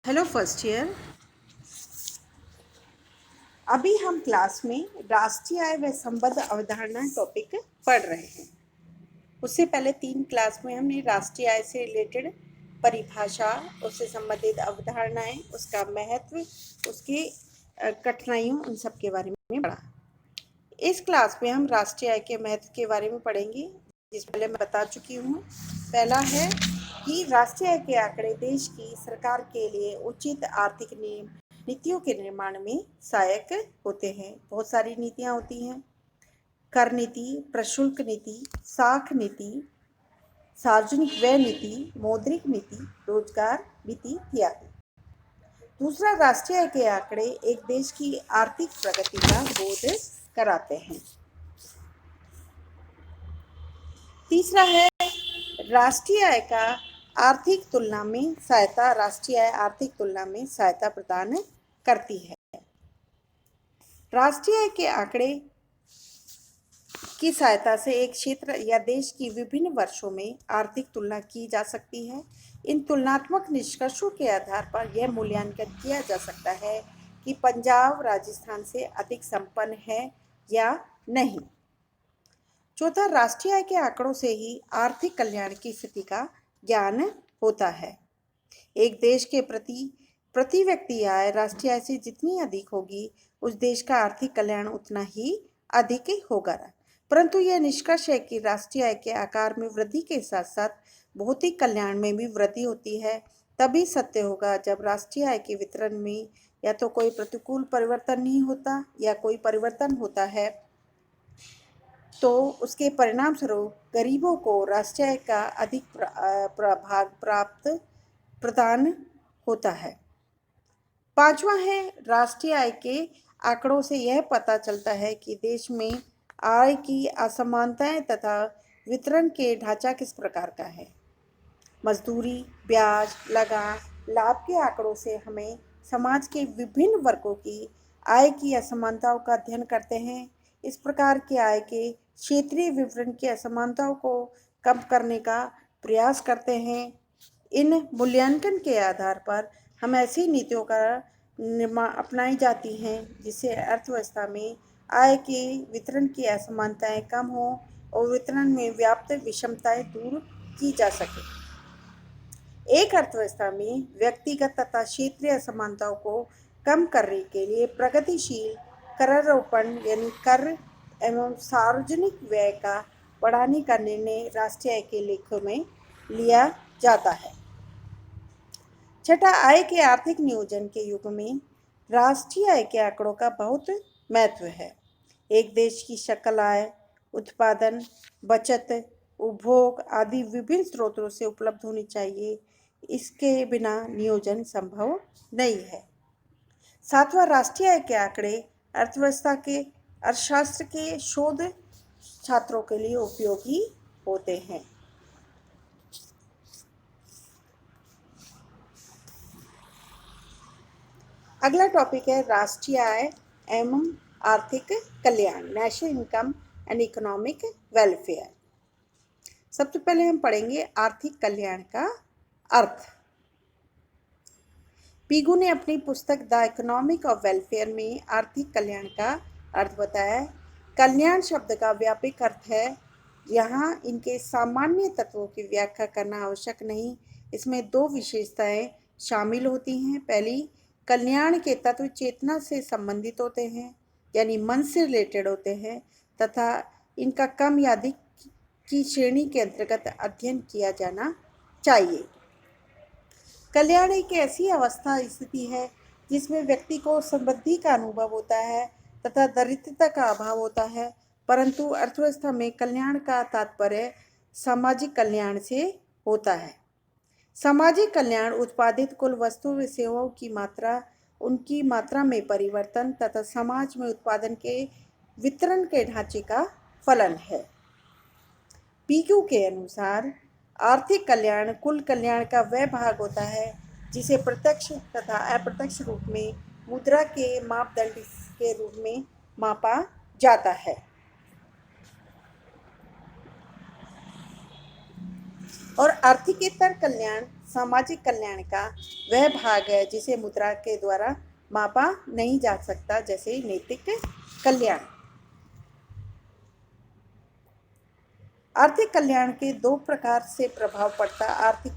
Hello first year. अभी हम class में राष्ट्रीय आय व संबद्ध अवधारणा टॉपिक पढ़ रहे हैं। उससे पहले 3 क्लास में हमने राष्ट्रीय आय से रिलेटेड परिभाषा, उससे संबंधित अवधारणाएं, उसका महत्व, उसकी कठिनाइयों, उन सब के बारे में पढ़ा। इस क्लास में हम राष्ट्रीय आय के महत्व के बारे में पढ़ेंगे, जिस पहले मैं बता चुकी हूँ। पहला है कि राष्ट्रीय आय के आंकड़े देश की सरकार के लिए उचित आर्थिक नीतियों के निर्माण में सहायक होते हैं। बहुत सारी नीतियाँ होती हैं: कर नीति, प्रशुल्क नीति, साख नीति, सार्वजनिक व्यय नीति, मौद्रिक नीति, रोजगार नीति इत्यादि। दूसरा, राष्ट्रीय आय के आंकड़े एक देश की आर्थिक प्रगति का बोध कराते हैं। तीसरा है राष्ट्रीय आय का आर्थिक तुलना में सहायता। राष्ट्रीय आय आर्थिक तुलना में सहायता प्रदान करती है। राष्ट्रीय आय के आंकड़े की सहायता से एक क्षेत्र या देश की विभिन्न वर्षों में आर्थिक तुलना की जा सकती है। इन तुलनात्मक निष्कर्षों के आधार पर यह मूल्यांकन किया जा सकता है कि पंजाब राजस्थान से अधिक संपन्न है या नहीं। चौथा, राष्ट्रीय आय के आंकड़ों से ही आर्थिक कल्याण की स्थिति का ज्ञान होता है। एक देश के प्रति व्यक्ति आय राष्ट्रीय आय से जितनी अधिक होगी, उस देश का आर्थिक कल्याण उतना ही अधिक होगा। परंतु यह निष्कर्ष है कि राष्ट्रीय आय के आकार में वृद्धि के साथ साथ भौतिक कल्याण में भी वृद्धि होती है। तभी सत्य होगा जब राष्ट्रीय आय के वितरण में या तो कोई प्रतिकूल परिवर्तन नहीं होता या कोई परिवर्तन होता है, तो उसके परिणाम स्वरूप गरीबों को राष्ट्रीय आय का अधिक भाग प्रदान होता है। पांचवा है, राष्ट्रीय आय के आंकड़ों से यह पता चलता है कि देश में आय की असमानताएं तथा वितरण के ढांचा किस प्रकार का है। मजदूरी, ब्याज, लगान, लाभ के आंकड़ों से हमें समाज के विभिन्न वर्गों की आय की असमानताओं का अध्ययन करते हैं। इस प्रकार के आय के क्षेत्रीय विवरण की असमानताओं को कम करने का प्रयास करते हैं। इन मूल्यांकन के आधार पर हम ऐसी नीतियों का निर्माण अपनाई जाती हैं जिससे अर्थव्यवस्था में आय के वितरण की असमानताएं कम हो और वितरण में व्याप्त विषमताएं दूर की जा सके। एक अर्थव्यवस्था में व्यक्तिगत तथा क्षेत्रीय असमानताओं को कम करने के लिए प्रगतिशील करारोपण यानी कर एवं सार्वजनिक व्यय का बढ़ाने का निर्णय राष्ट्रीय आय के लेखों में लिया जाता है। छठा, आय के आर्थिक नियोजन के युग में राष्ट्रीय आय के आंकड़ों का बहुत महत्व है। एक देश की सकल आय, उत्पादन, बचत, उपभोग आदि विभिन्न स्रोतों से उपलब्ध होनी चाहिए। इसके बिना नियोजन संभव नहीं है। सातवां, राष्ट्रीय आय के आंकड़े अर्थशास्त्र के शोध छात्रों के लिए उपयोगी होते हैं। अगला टॉपिक है राष्ट्रीय आय एवं आर्थिक कल्याण, national income and economic welfare. सबसे पहले हम पढ़ेंगे आर्थिक कल्याण का अर्थ। पीगू ने अपनी पुस्तक द इकोनॉमिक ऑफ वेलफेयर में आर्थिक कल्याण का अर्थ बताया। कल्याण शब्द का व्यापक अर्थ है। यहाँ इनके सामान्य तत्वों की व्याख्या करना आवश्यक नहीं। इसमें 2 विशेषताएं शामिल होती हैं। पहली, कल्याण के तत्व चेतना से संबंधित होते हैं, यानी मन से रिलेटेड होते हैं, तथा इनका कम या अधिक की श्रेणी के अंतर्गत अध्ययन किया जाना चाहिए। कल्याण एक ऐसी अवस्था स्थिति है जिसमें व्यक्ति को समृद्धि का अनुभव होता है तथा दरिद्रता का अभाव होता है। परंतु अर्थव्यवस्था में कल्याण का तात्पर्य सामाजिक कल्याण से होता है। सामाजिक कल्याण उत्पादित कुल वस्तु व सेवाओं की मात्रा, उनकी मात्रा में परिवर्तन तथा समाज में उत्पादन के वितरण के ढांचे का फलन है। पीक्यू के अनुसार आर्थिक कल्याण कुल कल्याण का वह भाग होता है जिसे प्रत्यक्ष तथा अप्रत्यक्ष रूप में मुद्रा के मापदंड के रूप में मापा जाता है। और आर्थिकेतर कल्याण सामाजिक कल्याण का वह भाग है जिसे मुद्रा के द्वारा मापा नहीं जा सकता, जैसे नैतिक कल्याण। आर्थिक कल्याण के दो प्रकार से प्रभाव पड़ता आर्थिक।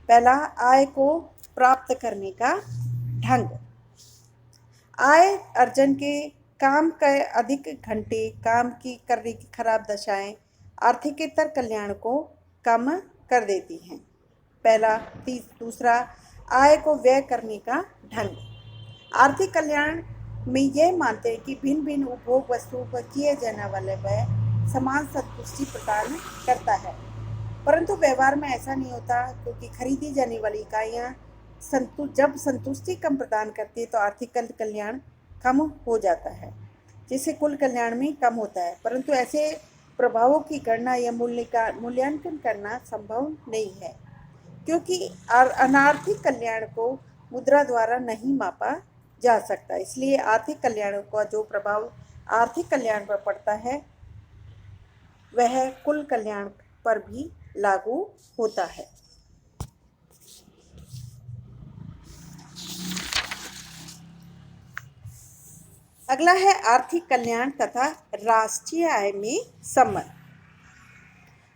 पहला, आय को प्राप्त करने का ढंग। आय अर्जन के काम के अधिक घंटे काम की करने की खराब दशाएं आर्थिकेतर कल्याण को कम कर देती हैं। पहला। दूसरा, आय को व्यय करने का ढंग। आर्थिक कल्याण में यह मानते हैं कि भिन्न भिन्न उपभोग वस्तुओं पर किए जाने वाले व्यय समान संतुष्टि प्रदान करता है, परंतु व्यवहार में ऐसा नहीं होता, क्योंकि खरीदी जाने वाली इकाइयाँ जब संतुष्टि कम प्रदान करती है तो आर्थिक कल्याण कम हो जाता है, जिससे कुल कल्याण में कम होता है। परंतु ऐसे प्रभावों की गणना या मूल्यांकन करना संभव नहीं है, क्योंकि अनार्थिक कल्याण को मुद्रा द्वारा नहीं मापा जा सकता। इसलिए आर्थिक कल्याण का जो प्रभाव आर्थिक कल्याण पर पड़ता है वह कुल कल्याण पर भी लागू होता है। अगला है आर्थिक कल्याण तथा राष्ट्रीय आय में संबंध।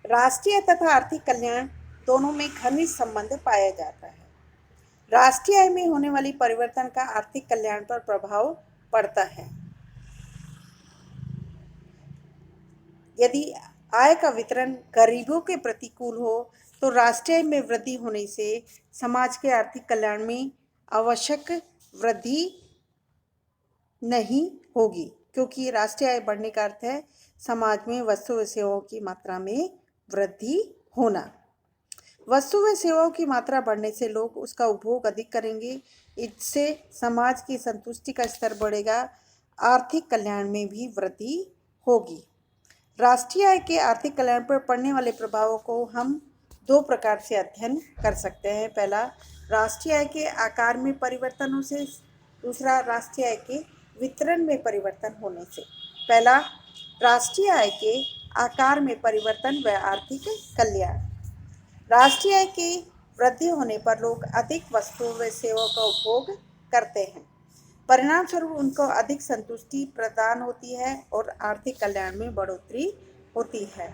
राष्ट्रीय तथा आर्थिक कल्याण दोनों में घनिष्ठ संबंध पाया जाता है। राष्ट्रीय आय में होने वाली परिवर्तन का आर्थिक कल्याण पर प्रभाव पड़ता है। यदि आय का वितरण गरीबों के प्रतिकूल हो तो राष्ट्रीय आय में वृद्धि होने से समाज के आर्थिक कल्याण में आवश्यक वृद्धि नहीं होगी, क्योंकि राष्ट्रीय आय बढ़ने का अर्थ है समाज में वस्तु व सेवाओं की मात्रा में वृद्धि होना। वस्तु व सेवाओं की मात्रा बढ़ने से लोग उसका उपभोग अधिक करेंगे, इससे समाज की संतुष्टि का स्तर बढ़ेगा, आर्थिक कल्याण में भी वृद्धि होगी। राष्ट्रीय आय के आर्थिक कल्याण पर पड़ने वाले प्रभावों को हम दो प्रकार से अध्ययन कर सकते हैं। पहला, राष्ट्रीय आय के आकार में परिवर्तनों से। दूसरा, राष्ट्रीय आय के वितरण में परिवर्तन होने से। पहला, राष्ट्रीय आय के आकार में परिवर्तन व आर्थिक कल्याण। राष्ट्रीय आय की वृद्धि होने पर लोग अधिक वस्तुओं व सेवाओं का उपभोग करते हैं, परिणाम स्वरूप उनको अधिक संतुष्टि प्रदान होती है और आर्थिक कल्याण में बढ़ोतरी होती है।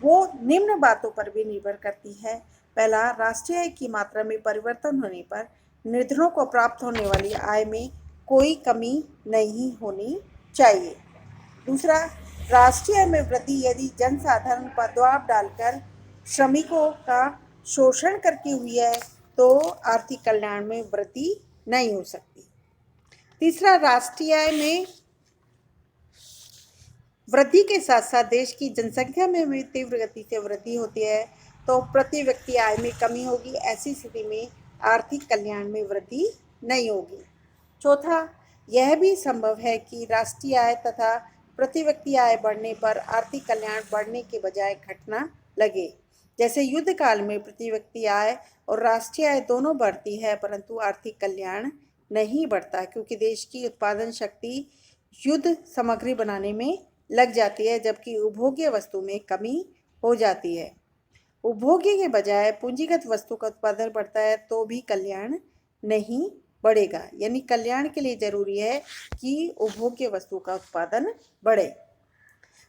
वो निम्न बातों पर भी निर्भर करती है। पहला, राष्ट्रीय आय की मात्रा में परिवर्तन होने पर निर्धनों को प्राप्त होने वाली आय में कोई कमी नहीं होनी चाहिए। दूसरा, राष्ट्रीय आय में वृद्धि यदि जनसाधारण पर दबाव डालकर श्रमिकों का शोषण करके हुई है तो आर्थिक कल्याण में वृद्धि नहीं हो सकती। तीसरा, राष्ट्रीय आय में वृद्धि के साथ साथ देश की जनसंख्या में भी तीव्र गति से वृद्धि होती है तो प्रति व्यक्ति आय में कमी होगी। ऐसी स्थिति में आर्थिक कल्याण में वृद्धि नहीं होगी। चौथा, यह भी संभव है कि राष्ट्रीय आय तथा प्रति व्यक्ति आय बढ़ने पर आर्थिक कल्याण बढ़ने के बजाय घटना लगे। जैसे युद्ध काल में प्रति व्यक्ति आय और राष्ट्रीय आय दोनों बढ़ती है, परंतु आर्थिक कल्याण नहीं बढ़ता, क्योंकि देश की उत्पादन शक्ति युद्ध सामग्री बनाने में लग जाती है, जबकि उपभोग्य वस्तु में कमी हो जाती है। उपभोग्य के बजाय पूंजीगत वस्तु का उत्पादन बढ़ता है तो भी कल्याण नहीं बढ़ेगा। यानी कल्याण के लिए जरूरी है कि उपभोग्य वस्तु का उत्पादन बढ़े।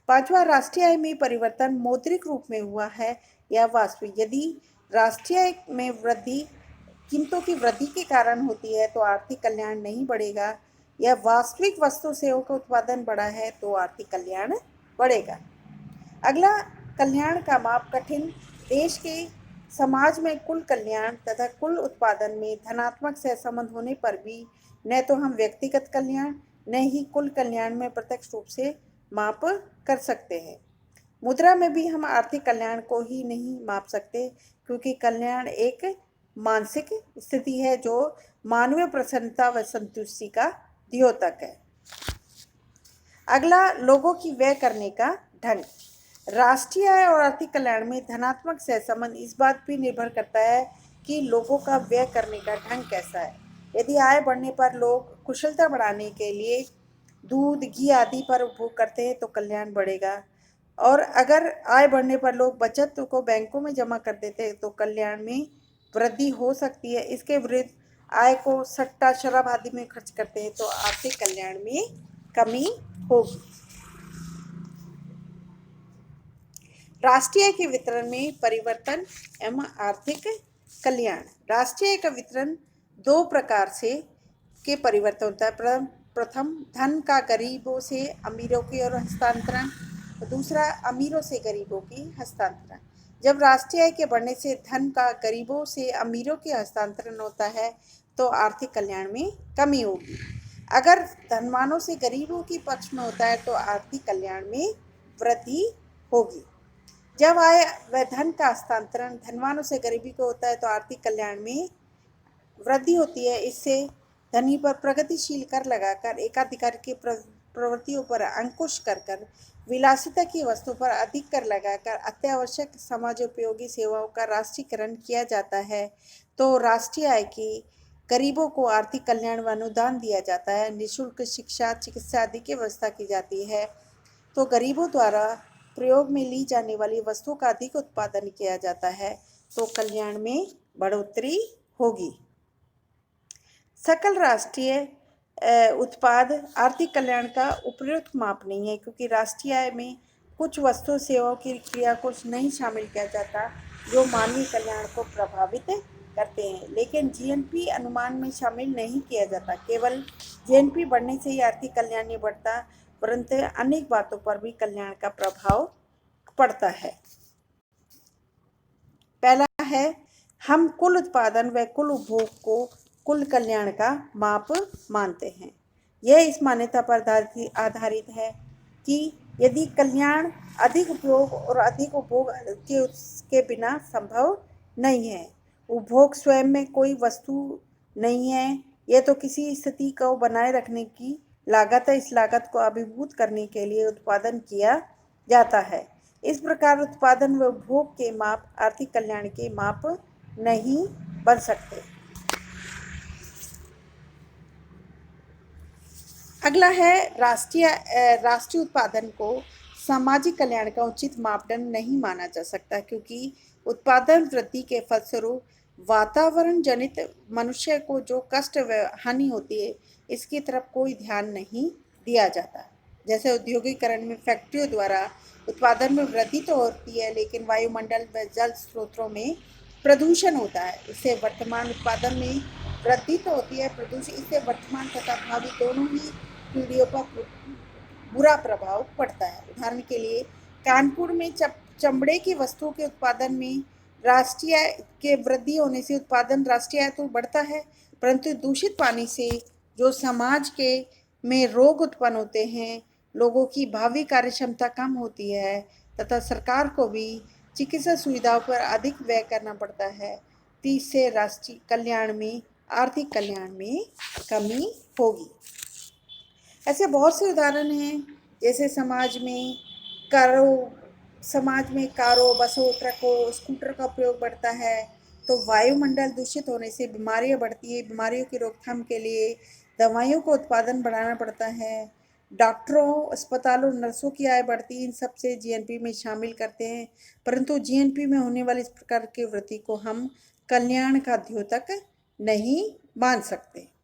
पांचवा, राष्ट्रीय आय में परिवर्तन मौद्रिक रूप में हुआ है या वास्तविक। यदि राष्ट्रीय आय में वृद्धि कीमतों की वृद्धि के कारण होती है तो आर्थिक कल्याण नहीं बढ़ेगा, या वास्तविक वस्तु सेवाओं का उत्पादन बढ़ा है तो आर्थिक कल्याण बढ़ेगा। अगला, कल्याण का माप कठिन। देश के समाज में कुल कल्याण तथा कुल उत्पादन में धनात्मक सहसंबंध होने पर भी न तो हम व्यक्तिगत कल्याण न ही कुल कल्याण में प्रत्यक्ष रूप से माप कर सकते हैं। मुद्रा में भी हम आर्थिक कल्याण को ही नहीं माप सकते, क्योंकि कल्याण एक मानसिक स्थिति है जो मानवीय प्रसन्नता व संतुष्टि का द्योतक है। अगला, लोगों की व्यय करने का ढंग। राष्ट्रीय आय और आर्थिक कल्याण में धनात्मक सहसंबंध इस बात पर निर्भर करता है कि लोगों का व्यय करने का ढंग कैसा है। यदि आय बढ़ने पर लोग कुशलता बढ़ाने के लिए दूध, घी आदि पर उपभोग करते हैं तो कल्याण बढ़ेगा। और अगर आय बढ़ने पर लोग बचत को बैंकों में जमा कर देते हैं तो कल्याण में वृद्धि हो सकती है। इसके विरुद्ध आय को सट्टा शराब आदि में खर्च करते हैं तो आर्थिक कल्याण में कमी होगी। राष्ट्रीय आय के वितरण में परिवर्तन एवं आर्थिक कल्याण। राष्ट्रीय आय का वितरण दो प्रकार से के परिवर्तन होता है। प्रथम धन का गरीबों से अमीरों की ओर हस्तांतरण, दूसरा अमीरों से गरीबों की हस्तांतरण। जब राष्ट्रीय आय के बढ़ने से धन का गरीबों से अमीरों के हस्तांतरण होता है तो आर्थिक कल्याण में कमी होगी। अगर धनवानों से गरीबों के पक्ष में होता है तो आर्थिक कल्याण में वृद्धि होगी। जब आय व धन का हस्तांतरण धनवानों से गरीबी को होता है तो आर्थिक कल्याण में वृद्धि होती है। इससे धनी पर प्रगतिशील कर लगाकर एकाधिकार की प्रवृत्तियों पर अंकुश कर विलासिता की वस्तु पर अधिक कर लगाकर अत्यावश्यक समाजोपयोगी सेवाओं का राष्ट्रीयकरण किया जाता है तो राष्ट्रीय आय की गरीबों को आर्थिक कल्याण व अनुदान दिया जाता है। निःशुल्क शिक्षा, चिकित्सा आदि की व्यवस्था की जाती है तो गरीबों द्वारा प्रयोग में ली जाने वाली वस्तुओं का अधिक उत्पादन किया जाता है तो कल्याण में बढ़ोतरी होगी। सकल राष्ट्रीय उत्पाद आर्थिक कल्याण का उपयुक्त माप नहीं है क्योंकि राष्ट्रीय आय में कुछ वस्तु सेवाओं की क्रिया को नहीं शामिल किया जाता जो मानवीय कल्याण को प्रभावित करते हैं। लेकिन जीएनपी अनुमान में शामिल नहीं किया जाता। केवल जीएनपी बढ़ने से ही आर्थिक कल्याण नहीं बढ़ता परंतु अनेक बातों पर भी कल्याण का प्रभाव पड़ता है। पहला है, हम कुल उत्पादन व कुल उपभोग को कुल कल्याण का माप मानते हैं। यह इस मान्यता पर आधारित है कि यदि कल्याण अधिक उपयोग और अधिक उपभोग के बिना संभव नहीं है। उपभोग स्वयं में कोई वस्तु नहीं है, यह तो किसी स्थिति को बनाए रखने की लागत है। इस लागत को अभिभूत करने के लिए उत्पादन किया जाता है। इस प्रकार उत्पादन व उपभोग के माप आर्थिक कल्याण के माप नहीं बन सकते। अगला है राष्ट्रीय उत्पादन को सामाजिक कल्याण का उचित मापदंड नहीं माना जा सकता क्योंकि उत्पादन वृद्धि के फलस्वरूप वातावरण जनित मनुष्य को जो कष्ट व हानि होती है इसकी तरफ कोई ध्यान नहीं दिया जाता। जैसे औद्योगिकरण में फैक्ट्रियों द्वारा उत्पादन में वृद्धि तो होती है लेकिन वायुमंडल व जल स्रोतों में प्रदूषण होता है। इससे वर्तमान उत्पादन में वृद्धि तो होती है, प्रदूषण इससे वर्तमान तथा भावी दोनों ही पीढ़ियों पर बुरा प्रभाव पड़ता है। उदाहरण के लिए कानपुर में चमड़े की वस्तुओं के उत्पादन में राष्ट्रीय आय के वृद्धि होने से उत्पादन राष्ट्रीय आय तो बढ़ता है परंतु दूषित पानी से जो समाज के में रोग उत्पन्न होते हैं, लोगों की भावी कार्य क्षमता कम होती है तथा सरकार को भी चिकित्सा सुविधाओं पर अधिक व्यय करना पड़ता है। तीसरे राष्ट्रीय कल्याण में आर्थिक कल्याण में कमी होगी। ऐसे बहुत से उदाहरण हैं जैसे समाज में कारों, बसों, ट्रकों, स्कूटर का उपयोग बढ़ता है तो वायुमंडल दूषित होने से बीमारियां बढ़ती है। बीमारियों की रोकथाम के लिए दवाइयों का उत्पादन बढ़ाना पड़ता है। डॉक्टरों, अस्पतालों, नर्सों की आय बढ़ती है। इन सब से जीएनपी में शामिल करते हैं परंतु जीएनपी में होने वाली इस प्रकार की वृद्धि को हम कल्याण का द्योतक नहीं मान सकते।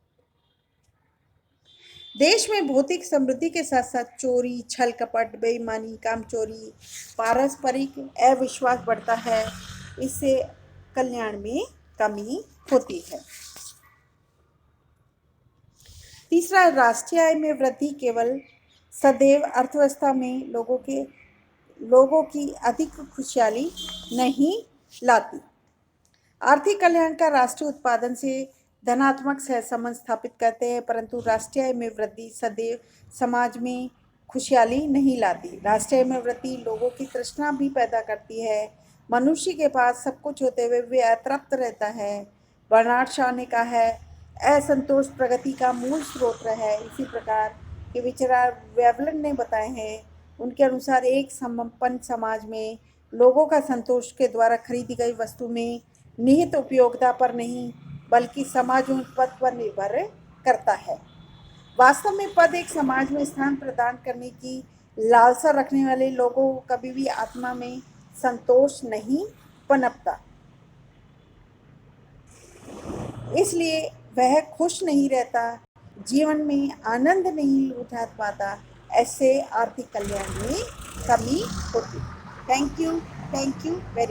देश में भौतिक समृद्धि के साथ साथ चोरी, छल कपट, बेईमानी, कामचोरी, पारस्परिक अविश्वास बढ़ता है। इससे कल्याण में कमी होती है। तीसरा, राष्ट्रीय आय में वृद्धि केवल सदैव अर्थव्यवस्था में लोगों की अधिक खुशहाली नहीं लाती। आर्थिक कल्याण का राष्ट्रीय उत्पादन से धनात्मक सहसंबंध स्थापित करते हैं परंतु राष्ट्रीय आय में वृद्धि सदैव समाज में खुशहाली नहीं लाती। राष्ट्रीय आय में वृद्धि लोगों की तृष्णा भी पैदा करती है। मनुष्य के पास सब कुछ होते हुए वे अतृप्त रहता है। बर्नार्ड शॉ ने कहा है, असंतोष प्रगति का मूल स्रोत है। इसी प्रकार के विचार वेवलन ने बताए हैं। उनके अनुसार एक संपन्न समाज में लोगों का संतोष के द्वारा खरीदी गई वस्तु में निहित उपयोगिता पर नहीं बल्कि समाज में पद पर निर्भर करता है। वास्तव में पद एक समाज में स्थान प्रदान करने की लालसा रखने वाले लोगों को कभी भी आत्मा में संतोष नहीं पनपता, इसलिए वह खुश नहीं रहता, जीवन में आनंद नहीं उठा पाता। ऐसे आर्थिक कल्याण में कमी होती। Thank you very much.